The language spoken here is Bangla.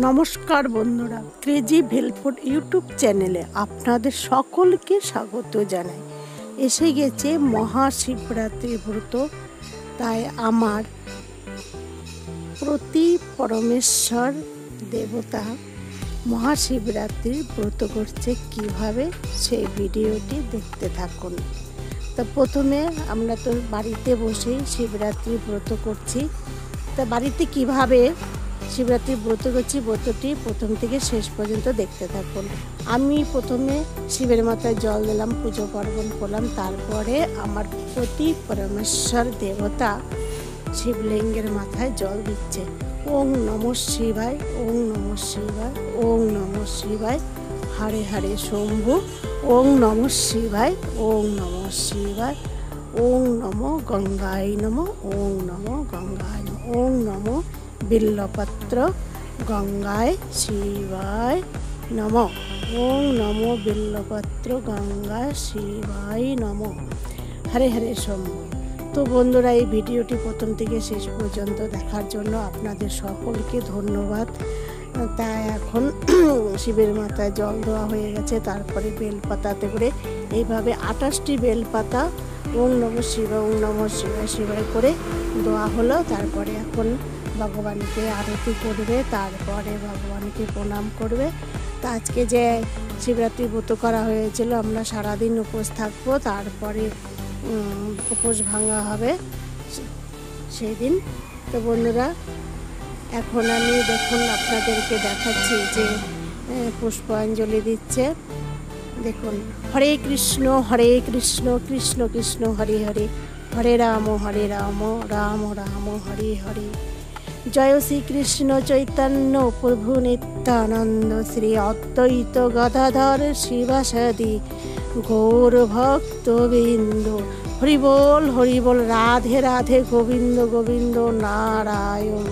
নমস্কার বন্ধুরা, ক্রেজি ভেলফুড ইউটিউব চ্যানেলে আপনাদের সকলকে স্বাগত জানাই। এসে গেছে মহাশিবরাত্রি ব্রত, তাই আমার প্রতি পরমেশ্বর দেবতা মহাশিবরাত্রির ব্রত করছে কিভাবে, সেই ভিডিওটি দেখতে থাকুন। তো প্রথমে আমরা তো বাড়িতে বসেই শিবরাত্রি ব্রত করছি। তা বাড়িতে কিভাবে শিবরাত্রি ব্রত করছি, ব্রতটি প্রথম থেকে শেষ পর্যন্ত দেখতে থাকুন। আমি প্রথমে শিবের মাথায় জল দিলাম, পুজো পার্বণ করলাম। তারপরে আমার প্রতি পরমেশ্বর দেবতা শিবলিঙ্গের মাথায় জল দিচ্ছে। ওং নমঃ শিবায়, ওং নমঃ শিবায়, ওং নমঃ শিবায়, হরে হরে শম্ভু, ওং নমঃ শিবায়, ওং নমঃ শিবায়, ওং নমো গঙ্গায় নমঃ, ওং নমো গঙ্গায় নমঃ, ওং নমো বিল্লপত্র গঙ্গায় শিবায় নমঃ, ওং নমো বিল্লপত্র গঙ্গায় শিবায় নমঃ, হরে হরে শম্ভু। তো বন্ধুরা, এই ভিডিওটি প্রথম থেকে শেষ পর্যন্ত দেখার জন্য আপনাদের সকলকে ধন্যবাদ। তাই এখন শিবের মাথায় জল দেওয়া হয়ে গেছে। তারপরে বেলপাতাতে করে এইভাবে 28টি বেলপাতা ওং নমঃ শিবায়, ওং নমঃ শিবায় শিবায় করে দেওয়া হলো। তারপরে এখন ভগবানকে আরতি করবে, তারপরে ভগবানকে প্রণাম করবে। তা আজকে যে শিবরাত্রি ব্রত করা হয়েছিল, আমরা সারাদিন উপোস থাকবো। তারপরে উপোস ভাঙা হবে সেই দিন। তো বন্ধুরা, এখন আমি দেখুন আপনাদেরকে দেখাচ্ছি যে পুষ্পাঞ্জলি দিচ্ছে। দেখুন, হরে কৃষ্ণ কৃষ্ণ কৃষ্ণ হরে হরে, হরে রাম রাম রাম হরে হরে। জয় শ্রীকৃষ্ণ চৈতন্য প্রভু নিত্যানন্দ, শ্রী অদ্বৈত গদাধর শিবাসাদি গৌর ভক্তবৃন্দ। হরি বল রাধে রাধে, গোবিন্দ গোবিন্দ নারায়ণ।